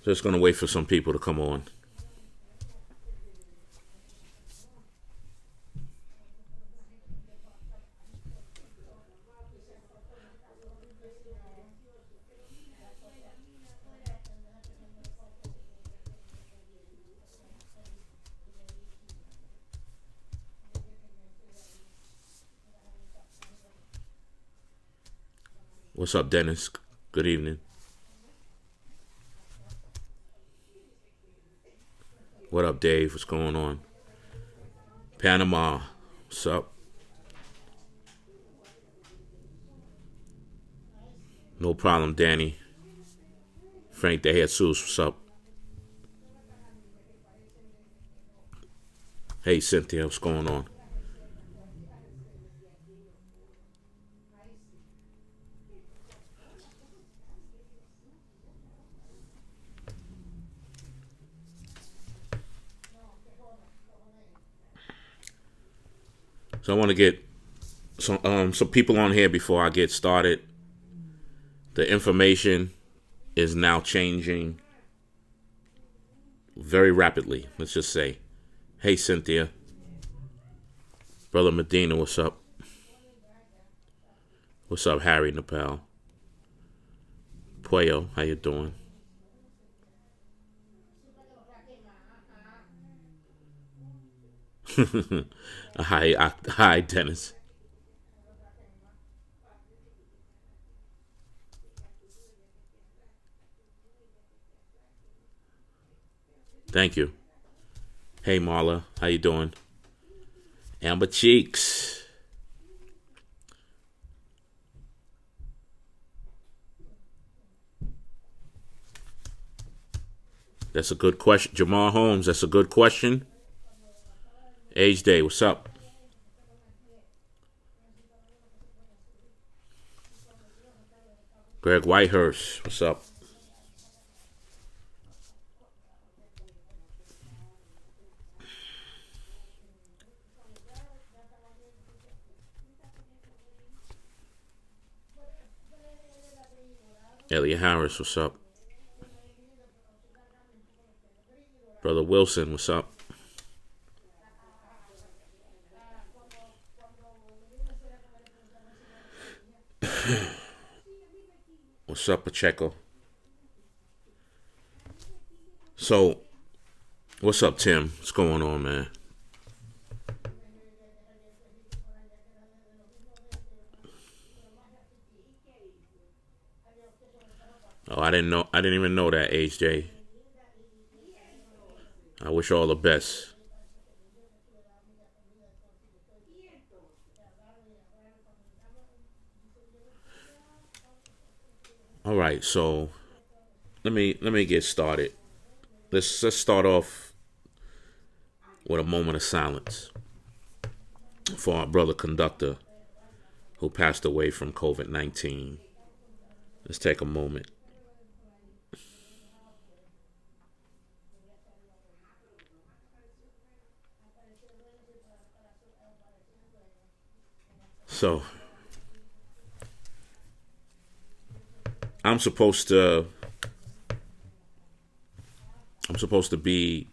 Just gonna wait for some people to come on. What's up, Dennis? Good evening. What up, Dave? What's going on? Panama, what's up? No problem, Danny. Frank De Jesus, what's up? Hey, Cynthia, what's going on? So I want to get some people on here before I get started. The information is now changing very rapidly. Let's just say, hey, Cynthia, Brother Medina, what's up? What's up, Harry Nepal? Puyo, how you doing? Hi, Dennis. Thank you. Hey, Marla, how you doing? Amber Cheeks. That's a good question. Jamal Holmes, that's a good question. Age Day, what's up? Greg Whitehurst, what's up? Elliot Harris, what's up? Brother Wilson, what's up? What's up, Pacheco? So, what's up, Tim? What's going on, man? Oh, I didn't know. I didn't even know that, HJ. I wish all the best. All right, so let me get started. Let's start off with a moment of silence for our brother conductor who passed away from COVID-19. Let's take a moment. So, I'm supposed to be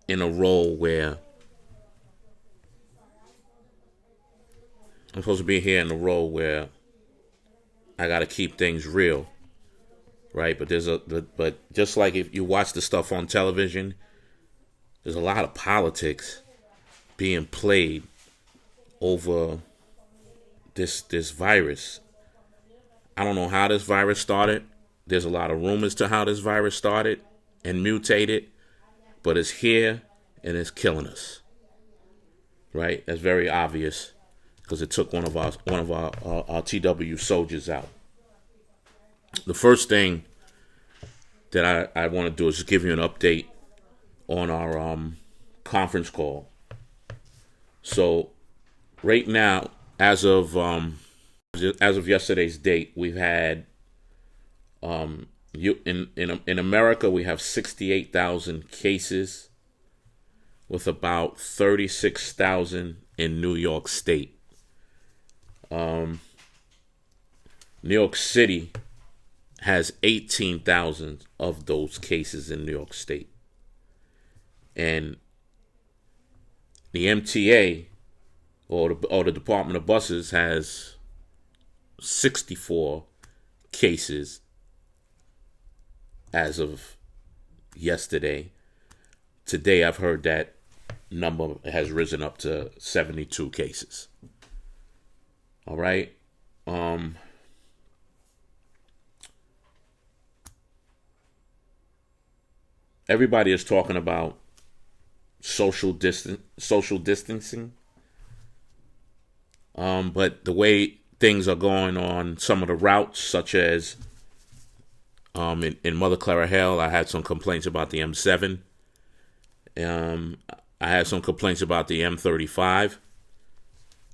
in a role where I'm supposed to be here in a role where I got to keep things real, right? But just like if you watch the stuff on television, there's a lot of politics being played over this virus. I don't know how this virus started. There's a lot of rumors to how this virus started and mutated, but it's here and it's killing us. Right? That's very obvious because it took one of our TW soldiers out. The first thing that I want to do is just give you an update on our conference call. So right now, as of yesterday's date, we've had in America we have 68,000 cases, with about 36,000 in New York State. New York City has 18,000 of those cases in New York State. And the MTA or the Department of Buses has 64 cases as of yesterday. Today, I've heard that number has risen up to 72 cases. All right. Everybody is talking about social distancing. But the way things are going on some of the routes, such as in Mother Clara Hill, I had some complaints about the M7. I had some complaints about the M35,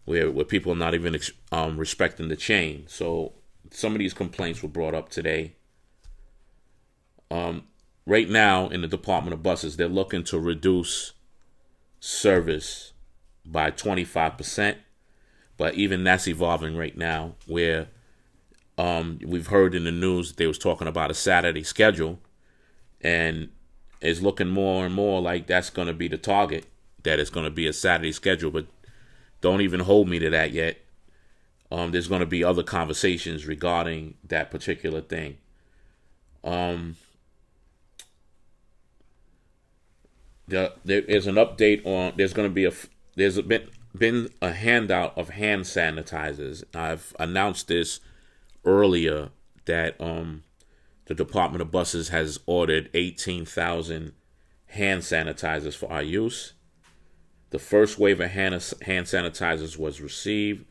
where people are not even respecting the chain. So some of these complaints were brought up today. Right now, in the Department of Buses, they're looking to reduce service by 25%. But even that's evolving right now, where we've heard in the news that they was talking about a Saturday schedule, and it's looking more and more like that's going to be the target, that it's going to be a Saturday schedule. But don't even hold me to that yet. There's going to be other conversations regarding that particular thing. There is an update on. There's been a handout of hand sanitizers. I've announced this earlier that the Department of Buses has ordered 18,000 hand sanitizers for our use. The first wave of hand sanitizers was received.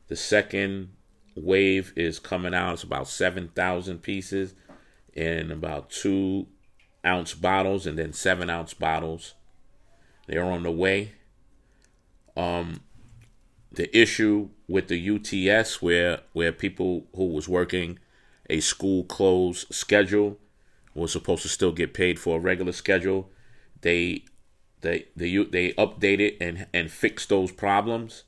The second wave is coming out. It's about 7,000 pieces in about 2-ounce bottles and then 7-ounce bottles. They're on the way. The issue with the UTS, where people who was working a school closed schedule was supposed to still get paid for a regular schedule, they updated and fixed those problems.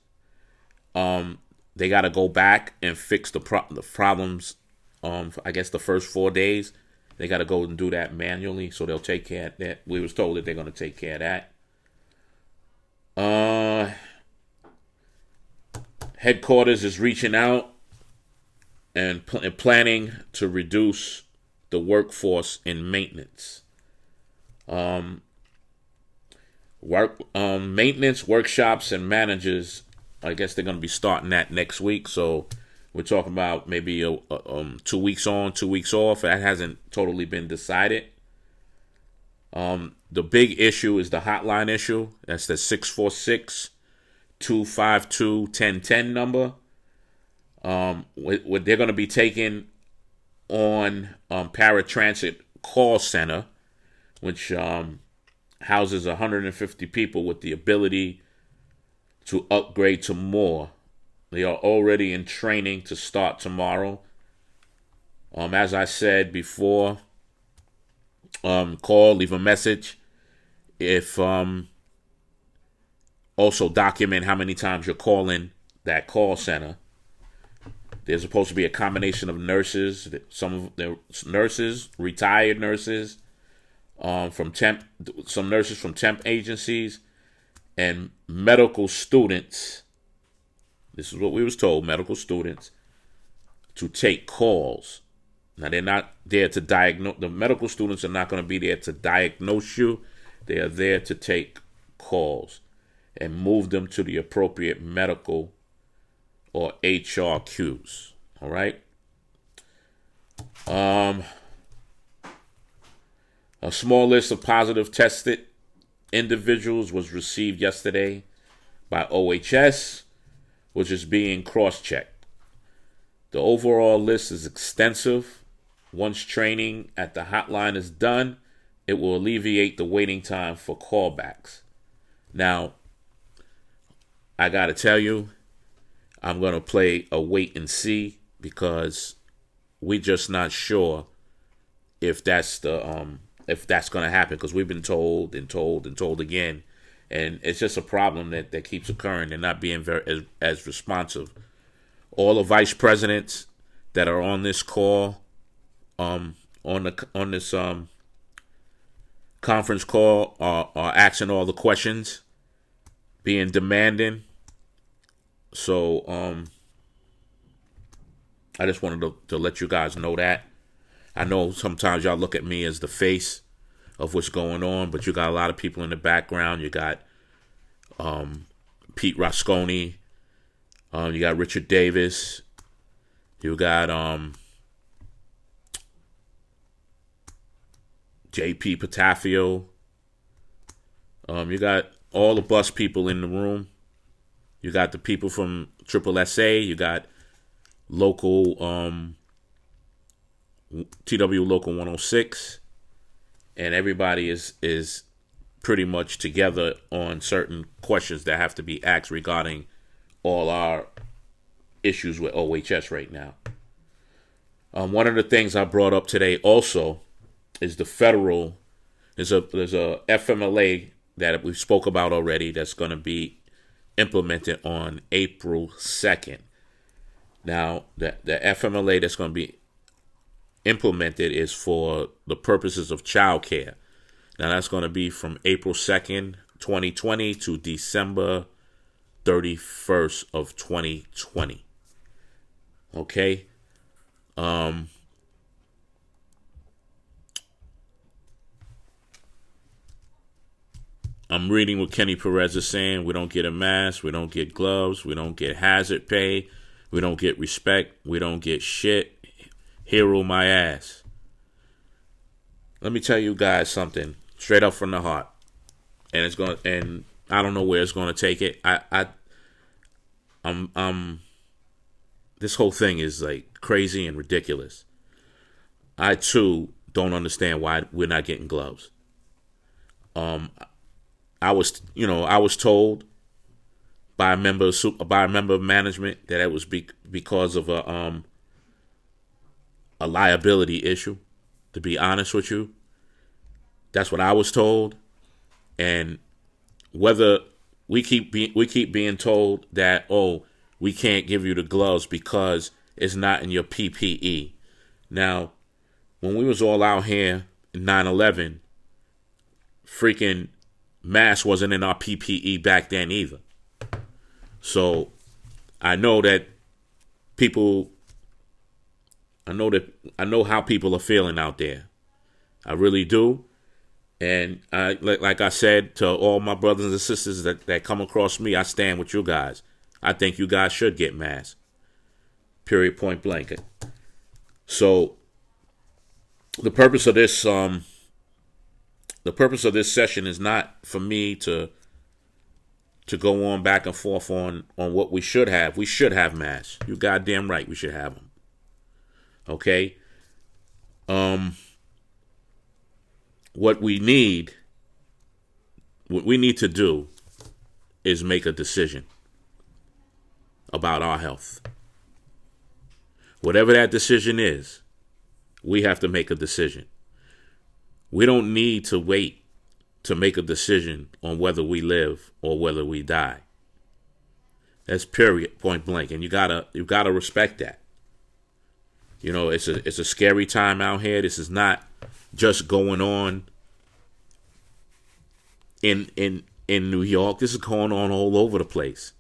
They got to go back and fix the problems. I guess the first 4 days they got to go and do that manually. So they'll take care of that. We was told that they're going to take care of that. Headquarters is reaching out and planning to reduce the workforce in maintenance. Maintenance workshops and managers, I guess they're going to be starting that next week. So we're talking about maybe 2 weeks on, 2 weeks off. That hasn't totally been decided. The big issue is the hotline issue. That's the 646-252-1010 number. What they're going to be taking on Paratransit Call Center, which houses 150 people with the ability to upgrade to more. They are already in training to start tomorrow. As I said before, call, leave a message. If also document how many times you're calling that call center. There's supposed to be a combination of nurses, some of the nurses, retired nurses, some nurses from temp agencies, and medical students. This is what we was told, medical students, to take calls. Now, they're not there to diagnose. The medical students are not going to be there to diagnose you. They are there to take calls and move them to the appropriate medical or HR queues. All right. A small list of positive tested individuals was received yesterday by OHS, which is being cross-checked. The overall list is extensive. Once training at the hotline is done, it will alleviate the waiting time for callbacks. Now, I got to tell you, I'm going to play a wait and see, because we're just not sure if that's going to happen, because we've been told and told and told again, and it's just a problem that keeps occurring. They're not being very as responsive. All the vice presidents that are on this call on this conference call are asking all the questions, being demanding. So I just wanted to let you guys know that. I know sometimes y'all look at me as the face of what's going on, but you got a lot of people in the background. You got Pete Rasconi, you got Richard Davis, you got JP Patafio, you got all the bus people in the room. You got the people from Triple SA. You got local TW Local 106, and everybody is pretty much together on certain questions that have to be asked regarding all our issues with OHS right now. One of the things I brought up today also is the federal. There's a FMLA that we spoke about already that's going to be implemented on April 2nd. Now, the FMLA that's going to be implemented is for the purposes of child care. Now, that's going to be from April 2nd, 2020 to December 31st of 2020. Okay? I'm reading what Kenny Perez is saying. We don't get a mask. We don't get gloves. We don't get hazard pay. We don't get respect. We don't get shit. Hero my ass. Let me tell you guys something straight up from the heart. And I don't know where it's gonna take it. This whole thing is like crazy and ridiculous. I too don't understand why we're not getting gloves. I was told by a member of management that it was because of a liability issue. To be honest with you, that's what I was told. And whether we keep being told that, oh, we can't give you the gloves because it's not in your PPE. Now, when we was all out here in 9/11, freaking mask wasn't in our PPE back then either. So I know that people, I know how people are feeling out there. I really do. And I, like I said to all my brothers and sisters that come across me, I stand with you guys. I think you guys should get masks. Period, point blank. So the purpose of this session is not for me to go on back and forth on what we should have. We should have masks. You goddamn right, we should have them. Okay? What we need to do is make a decision about our health. Whatever that decision is, we have to make a decision. We don't need to wait to make a decision on whether we live or whether we die. That's period, point blank. And you gotta respect that. You know, it's a scary time out here. This is not just going on in New York. This is going on all over the place.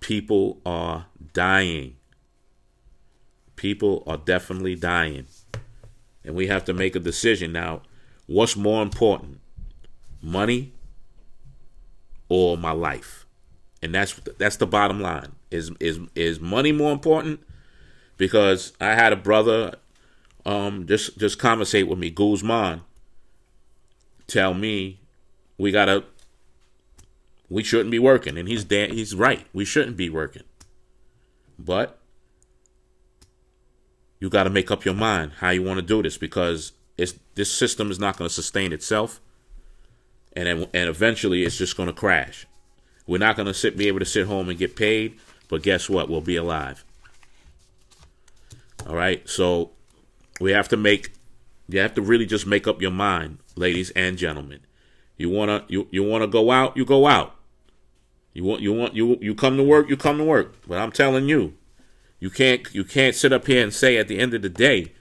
People are dying. People are definitely dying. And we have to make a decision now. What's more important? Money or my life? And that's the bottom line. Is money more important? Because I had a brother just conversate with me, Guzman, tell me we shouldn't be working. And he's right. We shouldn't be working. But you got to make up your mind how you want to do this, because this system is not going to sustain itself, and eventually it's just going to crash. We're not going to be able to sit home and get paid, but guess what? We'll be alive. All right, so you have to really just make up your mind, ladies and gentlemen. You wanna go out, you go out. You come to work, you come to work. But I'm telling you, you can't sit up here and say at the end of the day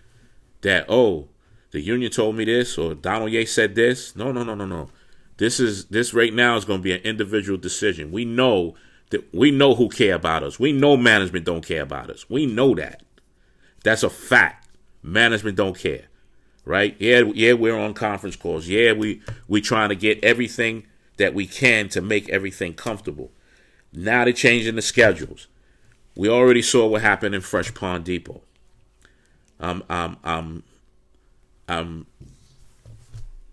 that, oh, the union told me this or Donald Yates said this. No, no, no, no, no. This right now is going to be an individual decision. We know who care about us. We know management don't care about us. We know that. That's a fact. Management don't care, right? Yeah, we're on conference calls. Yeah, we trying to get everything that we can to make everything comfortable. Now they're changing the schedules. We already saw what happened in Fresh Pond Depot. I'm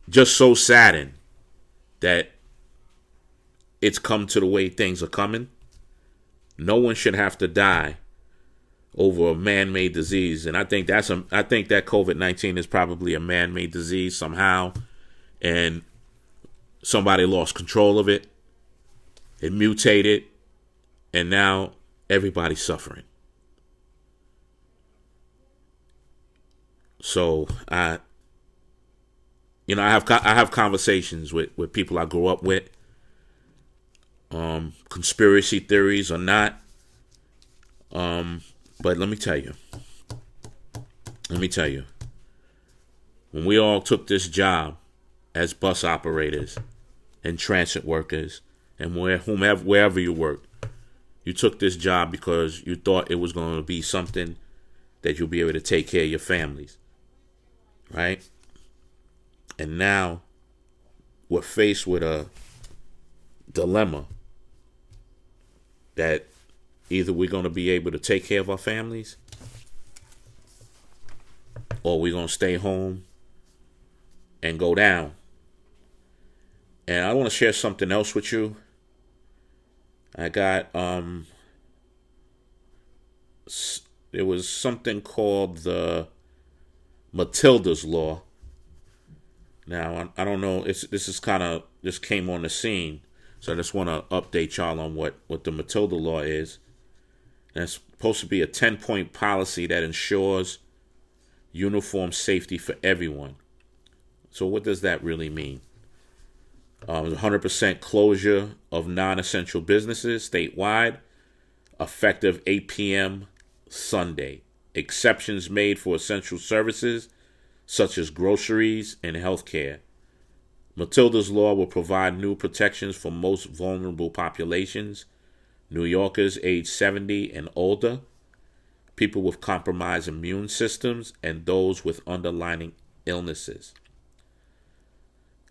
just so saddened that it's come to the way things are coming. No one should have to die over a man-made disease, and I think that COVID-19 is probably a man-made disease somehow, and somebody lost control of it. It mutated, and now everybody's suffering. So I have conversations with people I grew up with. Conspiracy theories or not. But let me tell you. When we all took this job as bus operators and transit workers and wherever you work, you took this job because you thought it was going to be something that you'll be able to take care of your families. Right? And now we're faced with a dilemma that either we're going to be able to take care of our families or we're going to stay home and go down. And I want to share something else with you. I got, there was something called the Matilda's Law. Now, I don't know, this is kind of, just came on the scene. So I just want to update y'all on what the Matilda Law is. And it's supposed to be a 10-point policy that ensures uniform safety for everyone. So what does that really mean? 100% closure of non-essential businesses statewide, effective 8 p.m. Sunday. Exceptions made for essential services such as groceries and healthcare. Matilda's Law will provide new protections for most vulnerable populations, New Yorkers age 70 and older, people with compromised immune systems, and those with underlying illnesses.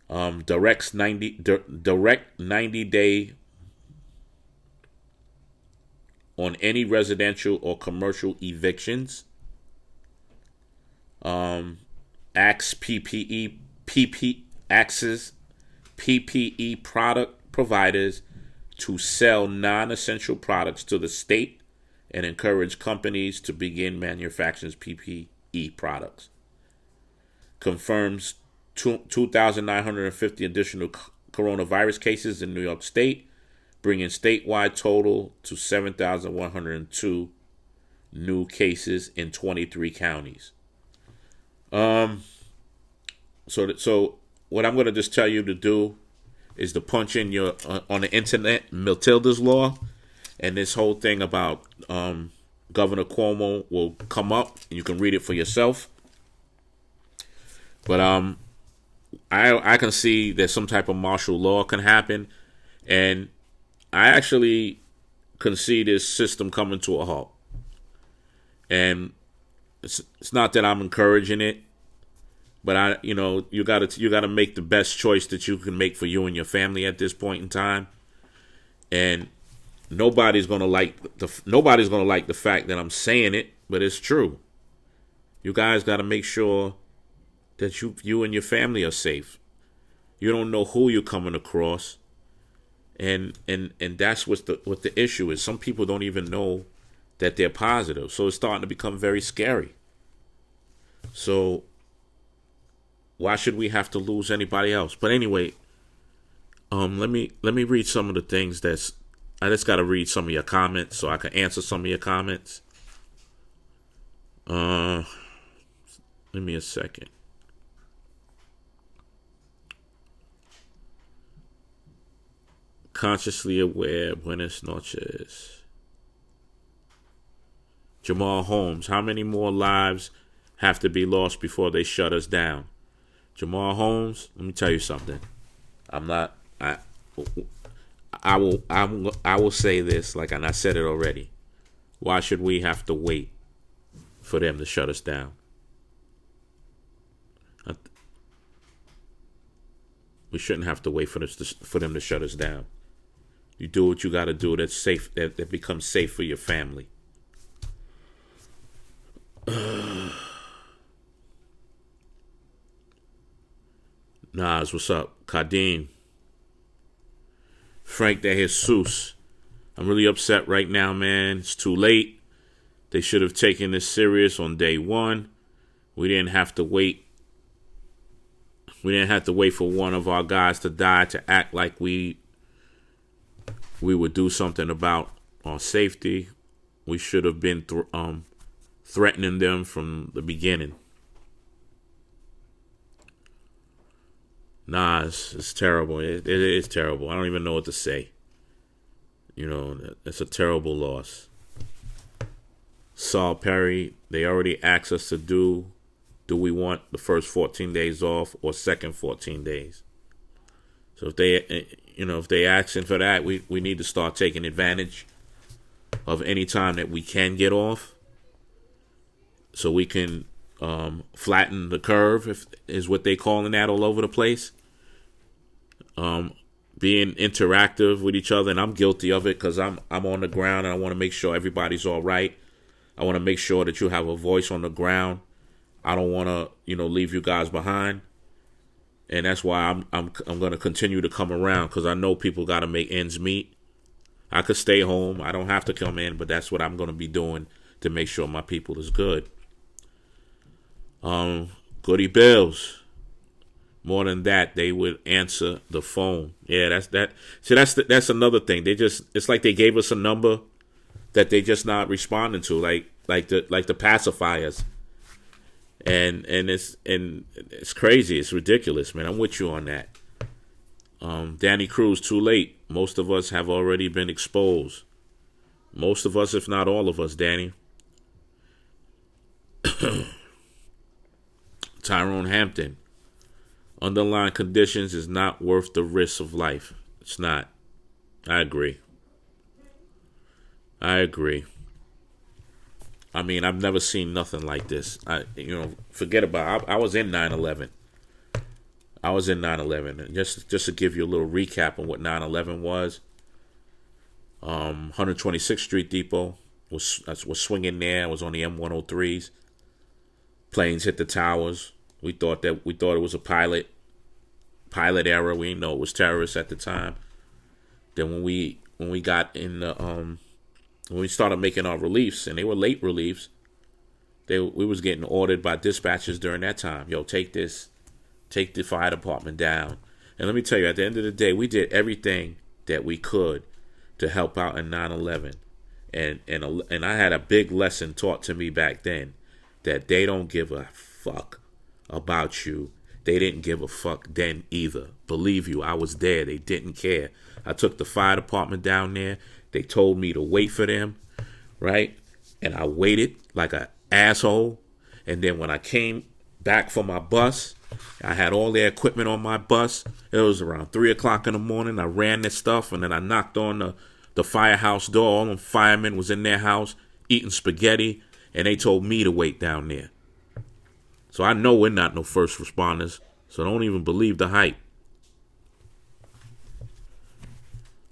Direct 90-day on any residential or commercial evictions. Acts PPE product providers to sell non-essential products to the state and encourage companies to begin manufacturing PPE products. Confirms 2,950 additional coronavirus cases in New York State, bringing statewide total to 7,102 new cases in 23 counties. So what I'm going to just tell you to do is to punch in your on the internet Matilda's Law, and this whole thing about Governor Cuomo will come up, and you can read it for yourself. But I can see that some type of martial law can happen, and I actually can see this system coming to a halt. And it's not that I'm encouraging it, but you gotta make the best choice that you can make for you and your family at this point in time. And nobody's gonna like the fact that I'm saying it, but it's true. You guys gotta make sure that you and your family are safe. You don't know who you're coming across, and that's what the issue is. Some people don't even know that they're positive, so it's starting to become very scary. So why should we have to lose anybody else? But anyway, let me read some of the things I just got to read some of your comments so I can answer some of your comments. Give me a second. Consciously aware, buenas noches. Jamal Holmes, how many more lives have to be lost before they shut us down. Jamal Holmes, let me tell you something. I'm not. I will say this, like, and I said it already. Why should we have to wait for them to shut us down? We shouldn't have to wait for them to shut us down. You do what you got to do that's safe, that becomes safe for your family. Nas, what's up? Kadim. Frank de Jesus. I'm really upset right now, man. It's too late. They should have taken this serious on day one. We didn't have to wait. We didn't have to wait for one of our guys to die to act like we would do something about our safety. We should have been threatening them from the beginning. It's terrible. It is terrible. I don't even know what to say. You know, it's a terrible loss. Saul Perry, they already asked us to do we want the first 14 days off or second 14 days? So if they asking for that, we need to start taking advantage of any time that we can get off, so we can flatten the curve, is what they calling that all over the place. Being interactive with each other, and I'm guilty of it because I'm on the ground and I want to make sure everybody's all right. I want to make sure that you have a voice on the ground. I don't want to, leave you guys behind, and that's why I'm going to continue to come around, because I know people got to make ends meet. I could stay home. I don't have to come in, but that's what I'm going to be doing to make sure my people is good. Goody Bills. More than that, they would answer the phone. Yeah, that's that. See, that's another thing. It's like they gave us a number that they just not responding to, like the pacifiers. And it's crazy. It's ridiculous, man. I'm with you on that. Danny Cruz, too late. Most of us have already been exposed. Most of us, if not all of us, Danny. Tyrone Hampton. Underlying conditions is not worth the risk of life. It's not. I agree. I mean, I've never seen nothing like this. Forget about it. I was in 9/11. Just to give you a little recap on what 9/11 was. 126th Street Depot was swinging there. I was on the M103s. Planes hit the towers. We thought it was a pilot error. We didn't know it was terrorists at the time. Then when we got in the when we started making our reliefs, and they were late reliefs, we was getting ordered by dispatchers during that time. Yo, take the fire department down. And let me tell you, at the end of the day, we did everything that we could to help out in 9/11. And I had a big lesson taught to me back then, that they don't give a fuck about you. They didn't give a fuck then either. Believe you, I was there. They didn't care. I took the fire department down there. They told me to wait for them, right? And I waited like an asshole. And then when I came back for my bus, I had all their equipment on my bus. It was around 3 o'clock in the morning. I ran this stuff, and then I knocked on the firehouse door. All them firemen was in their house eating spaghetti, and they told me to wait down there. So I know we're not no first responders, so don't even believe the hype.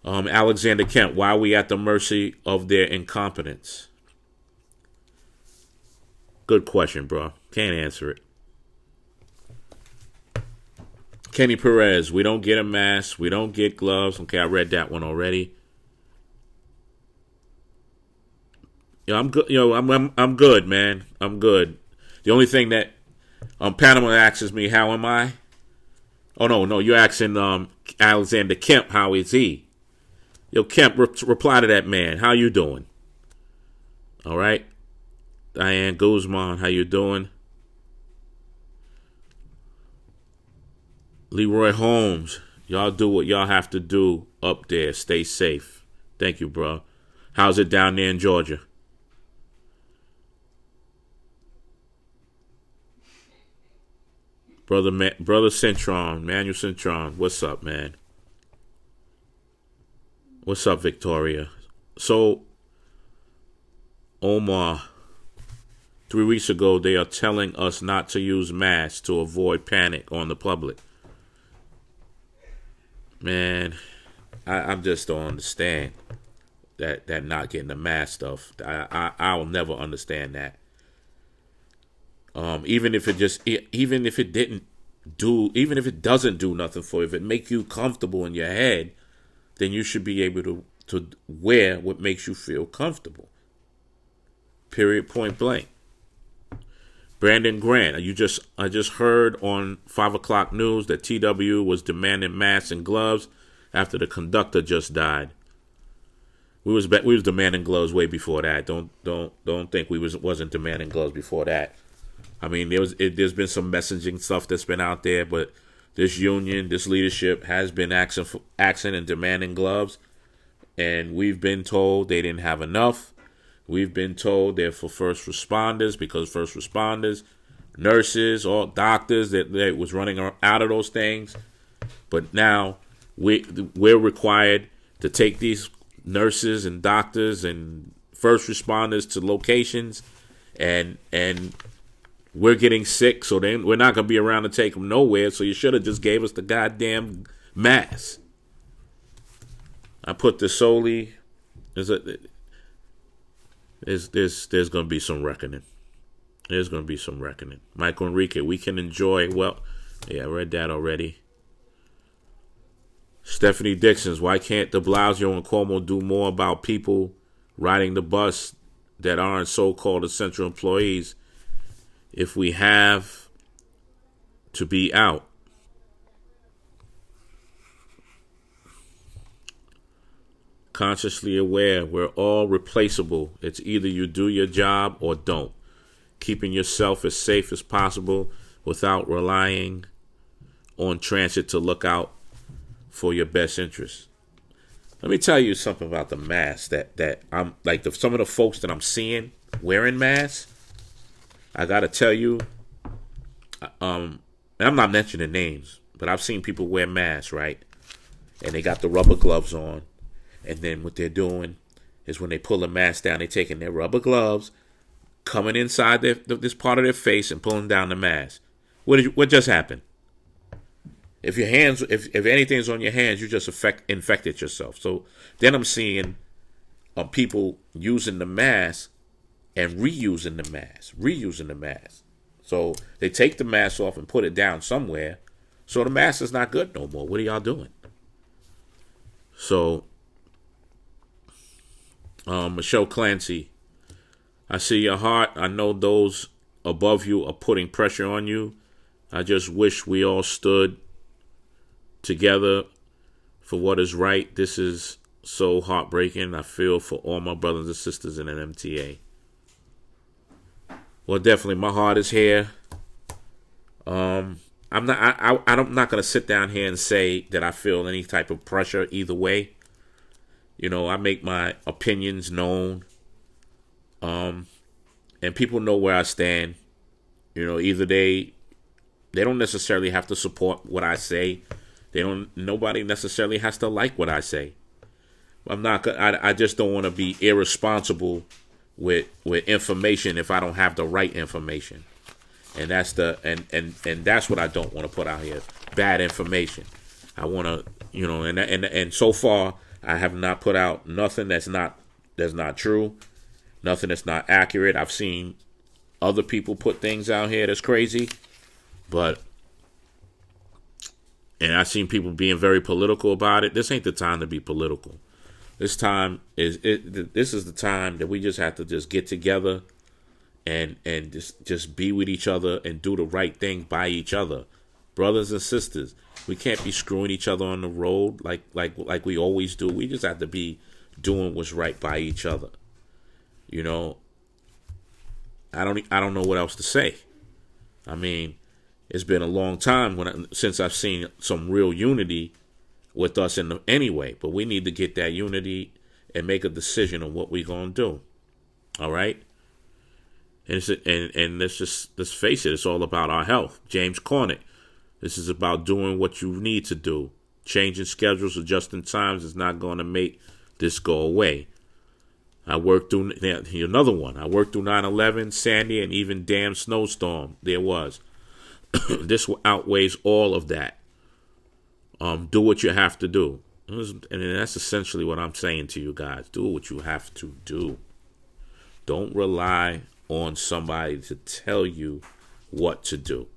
Alexander Kemp, why are we at the mercy of their incompetence? Good question, bro. Can't answer it. Kenny Perez, we don't get a mask. We don't get gloves. Okay, I read that one already. I'm good. I'm good, man. I'm good. The only thing that Panama asks me, how am I? Oh no, you're asking Alexander Kemp, how is he? Yo, Kemp, reply to that man. How you doing? All right. Diane Guzman, how you doing? Leroy Holmes, y'all do what y'all have to do up there. Stay safe. Thank you, bro. How's it down there in Georgia? brother Centron, Manuel Centron. What's up, man? What's up, Victoria? So, Omar, 3 weeks ago, they are telling us not to use masks to avoid panic on the public. Man, I just don't understand that not getting the mask stuff. I'll never understand that. Even if it doesn't do nothing for you, if it makes you comfortable in your head, then you should be able to wear what makes you feel comfortable. Period. Point blank. Brandon Grant, I just heard on 5 o'clock news that TW was demanding masks and gloves after the conductor just died. We was demanding gloves way before that. Don't think we wasn't demanding gloves before that. I mean, there's been some messaging stuff that's been out there, but this union, this leadership has been asking and demanding gloves, and we've been told they didn't have enough. We've been told they're for first responders because first responders, nurses, or doctors that was running out of those things. But now we're required to take these nurses and doctors and first responders to locations, and we're getting sick, so then we're not going to be around to take them nowhere, so you should have just gave us the goddamn mask. I put this solely... There's going to be some reckoning. There's going to be some reckoning. Michael Enrique, we can enjoy... Well, yeah, I read that already. Stephanie Dixons, why can't de Blasio and Cuomo do more about people riding the bus that aren't so-called essential employees if we have to be out? Consciously aware, we're all replaceable. It's either you do your job or don't. Keeping yourself as safe as possible without relying on transit to look out for your best interests. Let me tell you something about the mask that I'm like some of the folks that I'm seeing wearing masks. I gotta tell you, and I'm not mentioning names, but I've seen people wear masks, right? And they got the rubber gloves on, and then what they're doing is when they pull the mask down, they're taking their rubber gloves, coming inside this part of their face, and pulling down the mask. What just happened? If your hands, if anything's on your hands, you just infected yourself. So then I'm seeing people using the mask and reusing the mask. So they take the mask off and put it down somewhere. So the mask is not good no more. What are y'all doing? So, Michelle Clancy, I see your heart. I know those above you are putting pressure on you. I just wish we all stood together for what is right. This is so heartbreaking. I feel for all my brothers and sisters in an MTA. Well, definitely, my heart is here. I'm not gonna sit down here and say that I feel any type of pressure either way. You know, I make my opinions known, and people know where I stand. You know, either they don't necessarily have to support what I say. Nobody necessarily has to like what I say. I just don't want to be irresponsible with information if I don't have the right information. And that's that's what I don't want to put out here. Bad information. I want to, you know, and so far I have not put out nothing that's not true, nothing that's not accurate. I've seen other people put things out here that's crazy, and I've seen people being very political about it. This ain't the time to be political. This is the time that we just have to just get together and just be with each other and do the right thing by each other. Brothers and sisters, we can't be screwing each other on the road like we always do. We just have to be doing what's right by each other. You know, I don't know what else to say. I mean, it's been a long time since I've seen some real unity with us anyway. But we need to get that unity and make a decision on what we're gonna do. All right. And let's face it, it's all about our health. James Cornick, This is about doing what you need to do. Changing schedules, adjusting times is not going to make this go away. I worked through another one. I worked through 9/11, Sandy, and even damn snowstorm there was. This outweighs all of that. Do what you have to do. And that's essentially what I'm saying to you guys. Do what you have to do. Don't rely on somebody to tell you what to do.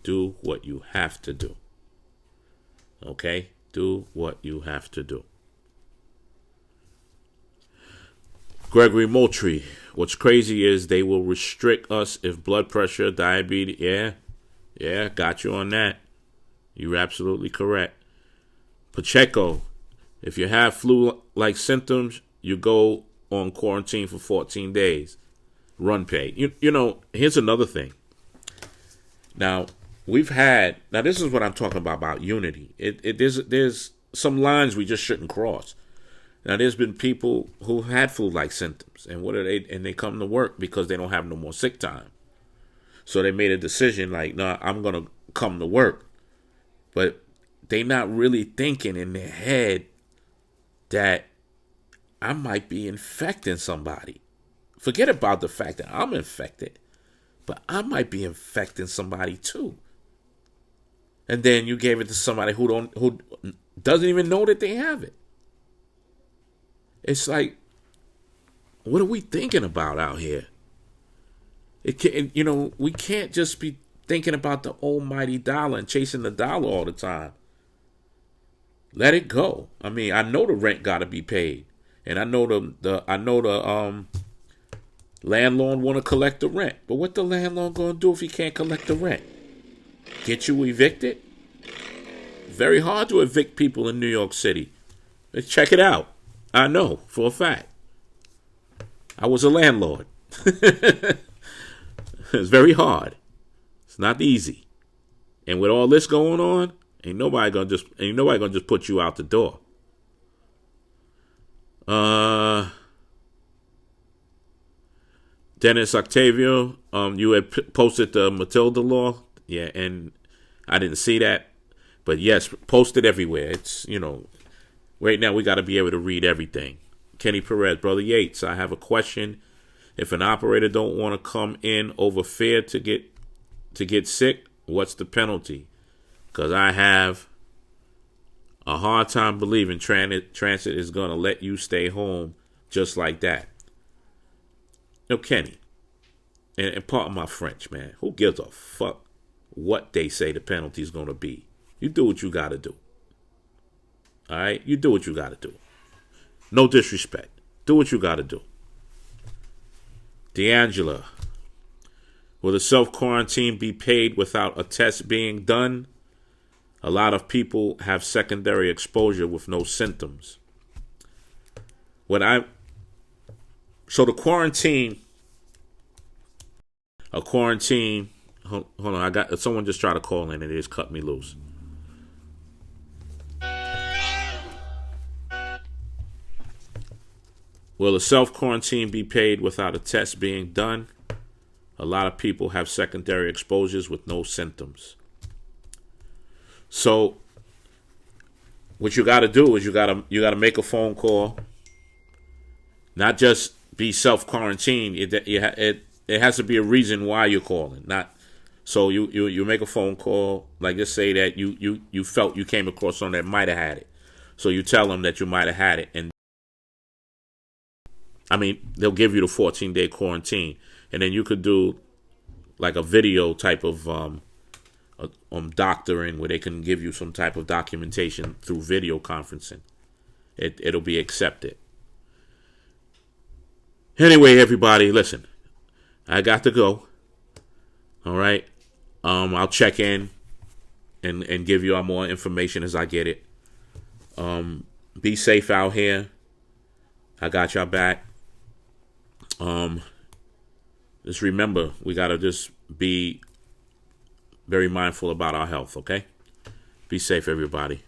Do what you have to do. Okay? Do what you have to do. Gregory Moultrie. What's crazy is they will restrict us if blood pressure, diabetes. Yeah, got you on that. You're absolutely correct. Pacheco, if you have flu-like symptoms, you go on quarantine for 14 days. Run pay. You know, here's another thing. Now, this is what I'm talking about unity. There's some lines we just shouldn't cross. Now, there's been people who had flu-like symptoms, and and they come to work because they don't have no more sick time. So they made a decision like, no, I'm going to come to work. But they not really thinking in their head that I might be infecting somebody. Forget about the fact that I'm infected, but I might be infecting somebody too. And then you gave it to somebody who doesn't even know that they have it. It's like, what are we thinking about out here? We can't just be thinking about the almighty dollar and chasing the dollar all the time. Let it go. I mean, I know the rent got to be paid, and I know the landlord want to collect the rent. But what the landlord gonna do if he can't collect the rent? Get you evicted? Very hard to evict people in New York City. Let's check it out. I know for a fact. I was a landlord. It's very hard. It's not easy. And with all this going on, ain't nobody gonna just put you out the door. Dennis Octavio, you had posted the Matilda law. Yeah, and I didn't see that. But yes, post it everywhere. It's, right now we got to be able to read everything. Kenny Perez, Brother Yates, I have a question. If an operator don't want to come in over fear to get sick, what's the penalty? Because I have a hard time believing transit is going to let you stay home just like that. Kenny, and pardon my French, man, who gives a fuck what they say the penalty is going to be? You do what you got to do. All right? You do what you got to do. No disrespect. Do what you got to do. D'Angela, will the self-quarantine be paid without a test being done? A lot of people have secondary exposure with no symptoms. So the quarantine, hold on, someone just tried to call in and it just cut me loose. Will a self-quarantine be paid without a test being done? A lot of people have secondary exposures with no symptoms. So what you got to do is you got to make a phone call. Not just be self-quarantined. It has to be a reason why you're calling. Not so you make a phone call. Like, just say that you felt you came across someone that might have had it. So you tell them that you might have had it, and they'll give you the 14-day quarantine, and then you could do like a video type of doctoring where they can give you some type of documentation through video conferencing. It'll be accepted. Anyway, everybody, listen, I got to go. All right. I'll check in and give you more information as I get it. Be safe out here. I got y'all back. Just remember, we got to just be very mindful about our health, okay? Be safe, everybody.